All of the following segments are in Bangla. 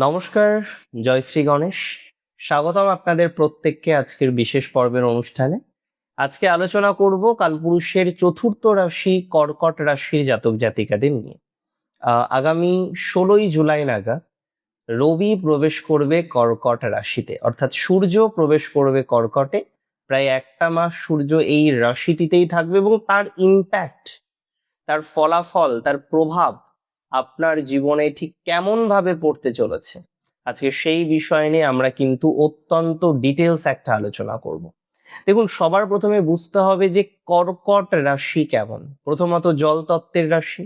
নমস্কার, জয়শ্রী গণেশ। স্বাগতম আপনাদের প্রত্যেককে আজকের বিশেষ পর্বের অনুষ্ঠানে। আজকে আলোচনা করব কালপুরুষের চতুর্থ রাশি কর্কট রাশির জাতক জাতিকাদের নিয়ে। আগামী 16ই জুলাই নাগাদ রবি প্রবেশ করবে কর্কট রাশিতে, অর্থাৎ সূর্য প্রবেশ করবে কর্কটে। প্রায় একটা মাস সূর্য এই রাশিটিতেই থাকবে এবং তার ইম্প্যাক্ট, তার ফলাফল, তার প্রভাব আপনার জীবনে ঠিক কেমন ভাবে পড়তে চলেছে, আজকে সেই বিষয় নিয়ে আমরা কিন্তু অত্যন্ত ডিটেলস একটা আলোচনা করব। দেখুন, সবার প্রথমে বুঝতে হবে যে কর্কট রাশি কেমন। প্রথমত জল তত্ত্বের রাশি,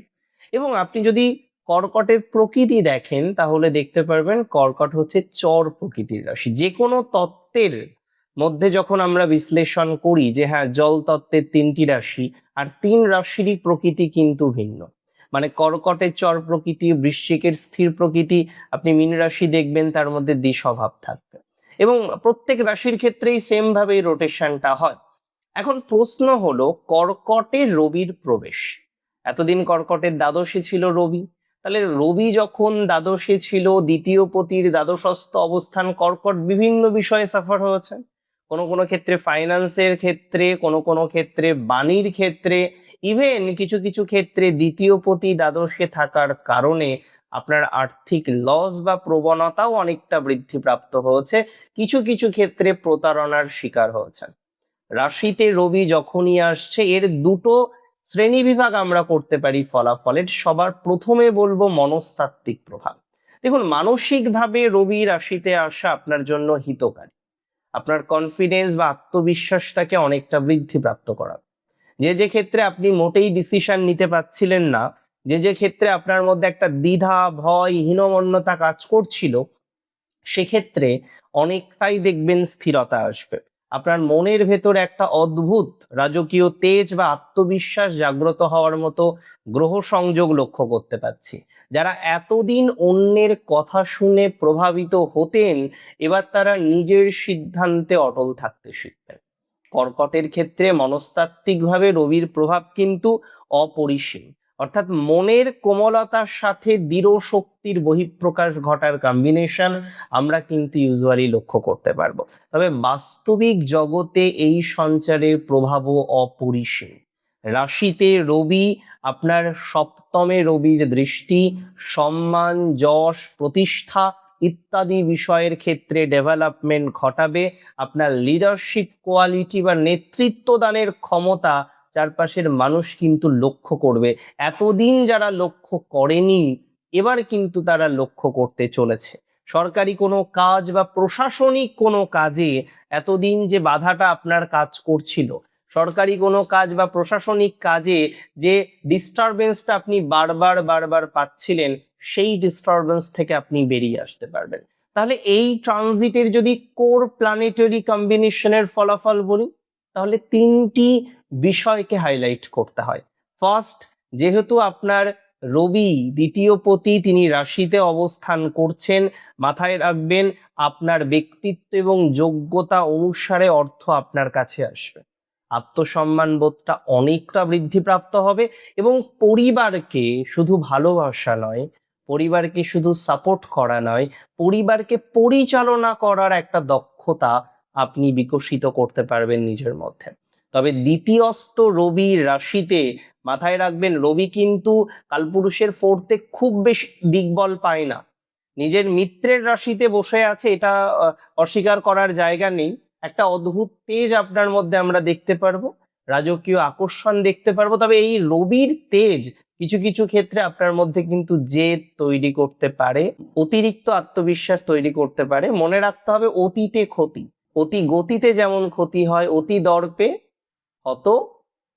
এবং আপনি যদি কর্কটের প্রকৃতি দেখেন তাহলে দেখতে পারবেন কর্কট হচ্ছে চর প্রকৃতির রাশি। যে কোনো তত্ত্বের মধ্যে যখন আমরা বিশ্লেষণ করি যে হ্যাঁ, জল তত্ত্বের 3টি রাশি, আর 3 রাশিরই প্রকৃতি কিন্তু ভিন্ন। মানে কর্কটের চর প্রকৃতি, বৃশ্চিকের স্থির প্রকৃতি, আপনি মীন রাশি দেখবেন তার মধ্যে দ্বিস্বভাব থাকবে, এবং প্রত্যেক রাশির ক্ষেত্রেই সেম ভাবে রোটেশনটা হয়। এখন প্রশ্ন হলো কর্কটে রবির প্রবেশ। এতদিন কর্কটের দ্বাদশে ছিল রবি, তাহলে রবি যখন দ্বাদশে ছিল, দ্বিতীয় পতির দ্বাদশস্থ অবস্থান, কর্কট বিভিন্ন বিষয়ে সাফার হয়েছে। কোনো কোনো ক্ষেত্রে ফাইন্যান্সের ক্ষেত্রে, কোনো কোনো ক্ষেত্রে বাণীর ক্ষেত্রে, ইভেন কিছু কিছু ক্ষেত্রে দ্বিতীয় পতি দ্বাদশে থাকার কারণে আপনার আর্থিক লস বা প্রবণতাও অনেকটা বৃদ্ধিপ্রাপ্ত হয়েছে। কিছু কিছু ক্ষেত্রে প্রতারণার শিকার হয়েছে। রাশিতে রবি যখনই আসছে, এর দুটো শ্রেণী বিভাগ আমরা করতে পারি ফলাফলের। সবার প্রথমে বলবো মনস্তাত্ত্বিক প্রভাব। দেখুন, মানসিকভাবে রবি রাশিতে আসা আপনার জন্য হিতকারী। আপনার কনফিডেন্স বা আত্মবিশ্বাসটাকে অনেকটা বৃদ্ধিপ্রাপ্ত করা। যে যে ক্ষেত্রে আপনি মোটেই ডিসিশন নিতে পারছিলেন না, যে যে ক্ষেত্রে আপনার মধ্যে একটা দ্বিধা, ভয়, হীনমন্যতা কাজ করছিল, সেক্ষেত্রে অনেকটাই দেখবেন স্থিরতা আসবে। আপনার মনের ভেতরে একটা অদ্ভুত রাজকীয় তেজ বা আত্মবিশ্বাস জাগ্রত হওয়ার মতো গ্রহ সংযোগ লক্ষ্য করতে পাচ্ছি। যারা এতদিন অন্যের কথা শুনে প্রভাবিত হতেন, এবার তারা নিজের সিদ্ধান্তে অটল থাকতে শিখবেন। কর্কটের ক্ষেত্রে মনস্তাত্ত্বিকভাবে রবির প্রভাব কিন্তু অপরিসীম, অর্থাৎ মনের কোমলতার সাথে দৃঢ় শক্তির বহিঃপ্রকাশ ঘটার কম্বিনেশন আমরা কিন্তু ইউজুয়ালি লক্ষ্য করতে পারবো। তবে বাস্তবিক জগতে এই সঞ্চারের প্রভাবও অপরিসীম। রাশিতে রবি, আপনার সপ্তমে রবির দৃষ্টি সম্মান, যশ, প্রতিষ্ঠা ইত্যাদি বিষয়ের ক্ষেত্রে ডেভেলপমেন্ট ঘটাবে। আপনার লিডারশিপ কোয়ালিটি বা নেতৃত্ব দানের ক্ষমতা চারপাশের মানুষ কিন্তু লক্ষ্য করবে। এতদিন যারা লক্ষ্য করেনি, এবার কিন্তু তারা লক্ষ্য করতে চলেছে। সরকারি কোনো কাজ বা প্রশাসনিক কোনো কাজে এতদিন যে বাধাটা আপনার কাজ করছিল, সরকারি কোনো কাজ বা প্রশাসনিক কাজে যে ডিস্টারবেন্সটা আপনি বারবার বারবার পাচ্ছিলেন, সেই ডিস্টারবেন্স থেকে আপনি বেরিয়ে আসতে পারবেন। তাহলে এই ট্রানজিটের যদি কোর প্ল্যানেটারি কম্বিনেশনের ফলাফল বলি, তাহলে 3টি বিষয়কে হাইলাইট করতে হয়। ফার্স্ট, যেহেতু আপনার রবি দ্বিতীয় পতি, তিনি রাশিতে অবস্থান করছেন, মাথায় রাখবেন আপনার ব্যক্তিত্ব এবং যোগ্যতা অনুসারে অর্থ আপনার কাছে আসবে। আত্মসম্মান বোধটা অনেকটা বৃদ্ধিপ্রাপ্ত হবে, এবং পরিবারকে শুধু ভালোবাসা নয়, পরিবারকে শুধু সাপোর্ট করা নয়, পরিবারকে পরিচালনা করার একটা দক্ষতা আপনি বিকশিত করতে পারবেন নিজের মধ্যে। তবে দ্বিতীয়স্থ রবি রাশিতে, মাথায় রাখবেন রবি কিন্তু কালপুরুষের ফোর্থে খুব বেশি দিকবল পায় না। নিজের মিত্রের রাশিতে বসে আছে, এটা অস্বীকার করার জায়গা নেই। একটা অদ্ভুত তেজ আপনার মধ্যে আমরা দেখতে পারবো, রাজকীয় আকর্ষণ দেখতে পারবো। তবে এই রবির তেজ কিছু কিছু ক্ষেত্রে আপনার মধ্যে কিন্তু জেদ তৈরি করতে পারে, অতিরিক্ত আত্মবিশ্বাস তৈরি করতে পারে। মনে রাখতে হবে অতীতে ক্ষতি, অতি গতিতে যেমন ক্ষতি হয়, অতি দর্পে অত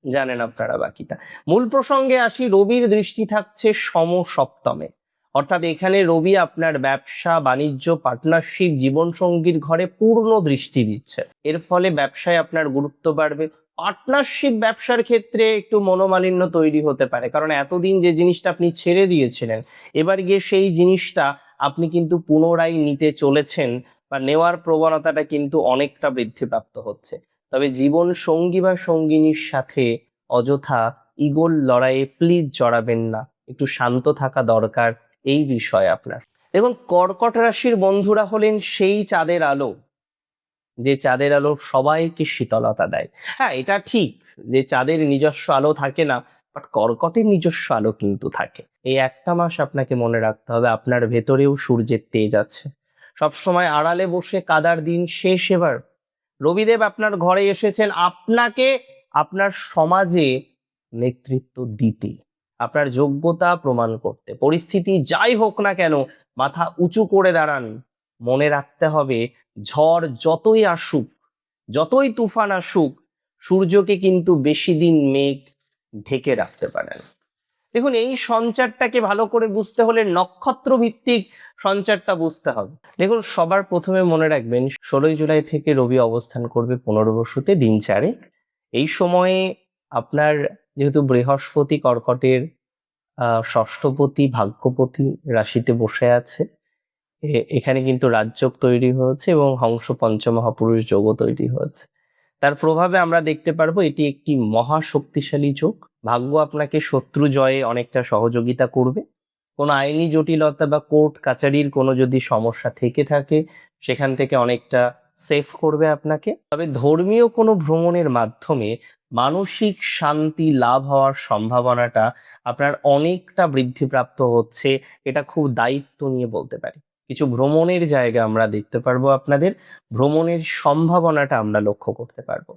জানেন আপনারা বাকিটা। মূল প্রসঙ্গে আসি। রবির দৃষ্টি থাকছে সমসপ্তমে, অর্থাৎ এখানে রবি আপনার ব্যবসা, বাণিজ্য, পার্টনারশিপ, জীবনসঙ্গীর ঘরে পূর্ণ দৃষ্টি দিচ্ছে। এর ফলে ব্যবসায় আপনার গুরুত্ব বাড়বে। পার্টনারশিপ ব্যবসার ক্ষেত্রে একটু মনোমালিন্য তৈরি হতে পারে, কারণ এতদিন যে জিনিসটা আপনি ছেড়ে দিয়েছিলেন, এবার গিয়ে সেই জিনিসটা আপনি কিন্তু পুনরায় নিতে চলেছেন, বা নেওয়ার প্রবণতাটা কিন্তু অনেকটা বৃদ্ধিপ্রাপ্ত হচ্ছে। তবে জীবন সঙ্গী বা সঙ্গিনীর সাথে অযথা ইগোর লড়াইয়ে প্লিজ জড়াবেন না, একটু শান্ত থাকা দরকার এই বিষয়ে আপনার। দেখুন, কর্কট রাশির বন্ধুরা হলেন সেই চাঁদের আলো, যে চাঁদের আলো সবাইকে শীতলতা দেয়। হ্যাঁ, এটা ঠিক যে চাঁদের নিজস্ব আলো থাকে না, বাট কর্কটের নিজস্ব আলো কিন্তু থাকে। এই একটা মাস আপনাকে মনে রাখতে হবে আপনার ভেতরেও সূর্যের তেজ আছে। সবসময় আড়ালে বসে কাদার দিন শেষ এবার। রবিদেব আপনার ঘরে এসেছেন আপনাকে আপনার সমাজে নেতৃত্ব দিতে, আপনার যোগ্যতা প্রমাণ করতে। পরিস্থিতি যাই হোক না কেন মাথা উঁচু করে দাঁড়ান। মনে রাখতে হবে, ঝড় যতই আসুক, যতই তুফান আসুক, সূর্যকে কিন্তু বেশি দিন মেঘ ঢেকে রাখতে পারে না। দেখুন, এই সঞ্চারটাকে ভালো করে বুঝতে হলে নক্ষত্র ভিত্তিক সঞ্চারটা বুঝতে হবে। দেখুন, সবার প্রথমে মনে রাখবেন 16ই জুলাই থেকে রবি অবস্থান করবে পুনর্বসুতে দিন 4-এ। এই সময়ে আপনার যেহেতু বৃহস্পতি কর্কটের ষষ্ঠপতি ভাগ্যপতি রাশিতে বসে আছে, এখানে কিন্তু রাজযোগ তৈরি হয়েছে এবং হংস পঞ্চমহাপুরুষ যোগও তৈরি হয়েছে। তার প্রভাবে আমরা দেখতে পারবো এটি একটি মহা শক্তিশালী যোগ। ভাগ্য আপনাকে শত্রু জয়ে অনেকটা সহযোগিতা করবে। কোনো আইনি জটিলতা বা কোর্ট কাচারির কোনো যদি সমস্যা থেকে থাকে সেখান থেকে অনেকটা সেফ করবে আপনাকে। তবে ধর্মীয় কোনো ভ্রমণের মাধ্যমে মানসিক শান্তি লাভ হওয়ার সম্ভাবনাটা আপনার অনেকটা বৃদ্ধিপ্রাপ্ত হচ্ছে, এটা খুব দায়িত্ব নিয়ে বলতে পারি। কিছু ভ্রমণের জায়গা আমরা দেখতে পারবো, আপনাদের ভ্রমণের সম্ভাবনাটা আমরা লক্ষ্য করতে পারবো।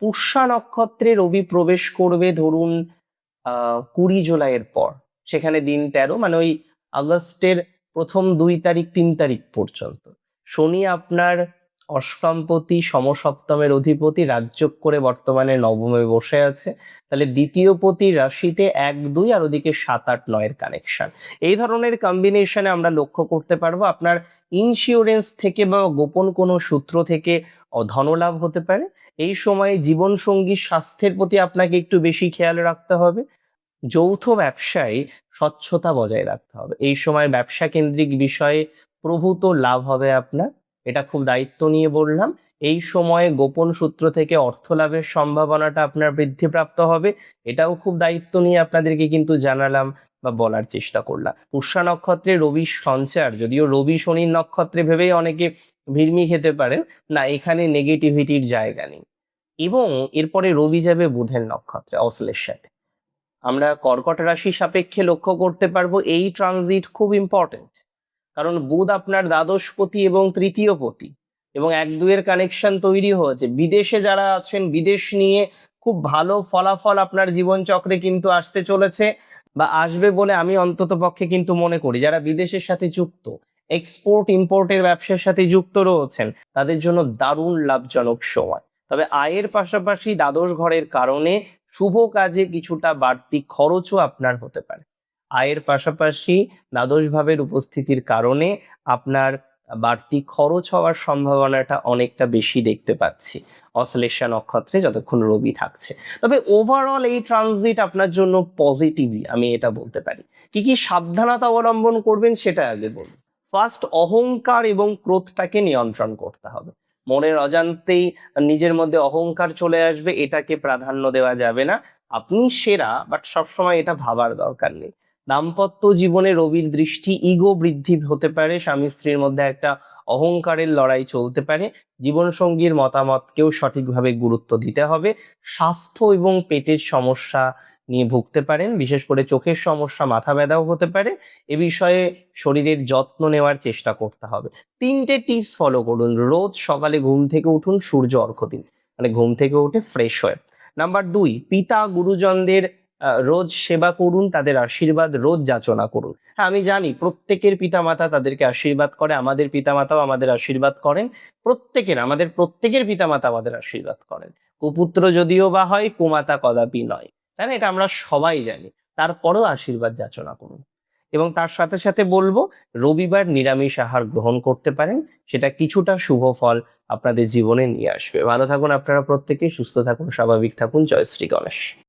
পুষ্যা নক্ষত্রে রবি প্রবেশ করবে ধরুন 20 জুলাইয়ের পর। সেখানে দিন 13, মানে ওই আগস্টের প্রথম 2 তারিখ 3 তারিখ পর্যন্ত। শনি আপনার অষ্টমপতি সমসপ্তমের অধিপতি, রাজযোগ করে বর্তমানে নবমে বসে আছে। তাহলে দ্বিতীয় পতি রাশিতে 1, 2 আর ওদিকে 7, 8, 9 কানেকশন। এই ধরনের কম্বিনেশনে আমরা লক্ষ্য করতে পারবো আপনার ইন্স্যুরেন্স থেকে বা গোপন কোনো সূত্র থেকে ধনলাভ হতে পারে। এই সময়ে জীবনসঙ্গীর স্বাস্থ্যের প্রতি আপনাকে একটু বেশি খেয়াল রাখতে হবে। যৌথ ব্যবসায় স্বচ্ছতা বজায় রাখতে হবে। এই সময় ব্যবসা কেন্দ্রিক বিষয়ে প্রভূত লাভ হবে আপনার, এটা খুব দায়িত্ব নিয়ে বললাম। এই সময়ে গোপন সূত্র থেকে অর্থ লাভের সম্ভাবনাটা আপনার বৃদ্ধিপ্রাপ্ত হবে, এটাও খুব দায়িত্ব নিয়ে আপনাদেরকে কিন্তু জানালাম বা বলার চেষ্টা করলাম। পুষ্যা নক্ষত্রে রবির সঞ্চার, যদিও রবি শনির নক্ষত্রে ভেবেই অনেকে ভিড়মি খেতে পারেন, না এখানে নেগেটিভিটির জায়গা নেই। এবং এরপরে রবি যাবে বুধের নক্ষত্রে অশ্লের সাথে। আমরা কর্কট রাশি সাপেক্ষে লক্ষ্য করতে পারবো এই ট্রানজিট খুব ইম্পর্টেন্ট, কারণ বুধ আপনার দ্বাদশপতি এবং তৃতীয় পতি এবং 1-2 কানেকশন তৈরি হয়েছে। বিদেশে যারা আছেন, বিদেশ নিয়ে খুব ভালো ফলাফল আপনার জীবন চক্রে কিন্তু আসতে চলেছে বা আসবে বলে আমি অন্তত পক্ষে কিন্তু মনে করি। যারা বিদেশের সাথে যুক্ত, এক্সপোর্ট ইম্পোর্টের ব্যবসার সাথে যুক্ত রয়েছেন, তাদের জন্য দারুণ লাভজনক সময়। তবে আয়ের পাশাপাশি দ্বাদশ ঘরের কারণে শুভ কাজে কিছুটা বাড়তি খরচও আপনার হতে পারে। আয়ের পাশাপাশি দ্বাদশ ভাবের উপস্থিতির কারণে আপনার বাড়তি খরচ হওয়ার সম্ভাবনাটা অনেকটা বেশি দেখতে পাচ্ছি অশ্লেষা নক্ষত্রে যতক্ষণ রবি থাকছে। তবে ওভারঅল এই ট্রানজিট আপনার জন্য পজিটিভই, আমি এটা বলতে পারি। কি কি সাবধানতা অবলম্বন করবেন সেটা আগে বলুন। ফার্স্ট, অহংকার এবং ক্রোধটাকে নিয়ন্ত্রণ করতে হবে। মনের অজান্তেই নিজের মধ্যে অহংকার চলে আসবে, এটাকে প্রাধান্য দেওয়া যাবে না। আপনি সেরা, বাট সবসময় এটা ভাবার দরকার নেই। দাম্পত্য জীবনে রবির দৃষ্টি, ইগো বৃদ্ধি হতে পারে, স্বামী স্ত্রীর মধ্যে একটা অহংকারের লড়াই চলতে পারে। জীবনসঙ্গীর মতামতকেও সঠিকভাবে গুরুত্ব দিতে হবে। স্বাস্থ্য এবং পেটের সমস্যা নিয়ে ভুগতে পারেন, বিশেষ করে চোখের সমস্যা, মাথা ব্যথাও হতে পারে। এ বিষয়ে শরীরের যত্ন নেওয়ার চেষ্টা করতে হবে। 3টে টিপস ফলো করুন। রোজ সকালে ঘুম থেকে উঠুন, সূর্য অর্ঘ্য দিন, মানে ঘুম থেকে উঠে ফ্রেশ হয়ে। নাম্বার 2, পিতা গুরুজনদের রোজ সেবা করুন, তাদের আশীর্বাদ রোজ যাচনা করুন। হ্যাঁ, আমি জানি প্রত্যেকের পিতামাতা তাদেরকে আশীর্বাদ করে, আমাদের পিতামাতাও আমাদের আশীর্বাদ করেন। আমাদের প্রত্যেকের পিতামাতা আমাদের আশীর্বাদ করেন। কুপুত্র যদিও বা হয়, কুমাতা কদাপি নয়, তাই না? এটা আমরা সবাই জানি। তারপরেও আশীর্বাদ যাচনা করুন। এবং তার সাথে সাথে বলবো, রবিবার নিরামিষ আহার গ্রহণ করতে পারেন, সেটা কিছুটা শুভ ফল আপনাদের জীবনে নিয়ে আসবে। ভালো থাকুন আপনারা প্রত্যেকেই, সুস্থ থাকুন, স্বাভাবিক থাকুন। জয় শ্রী গণেশ।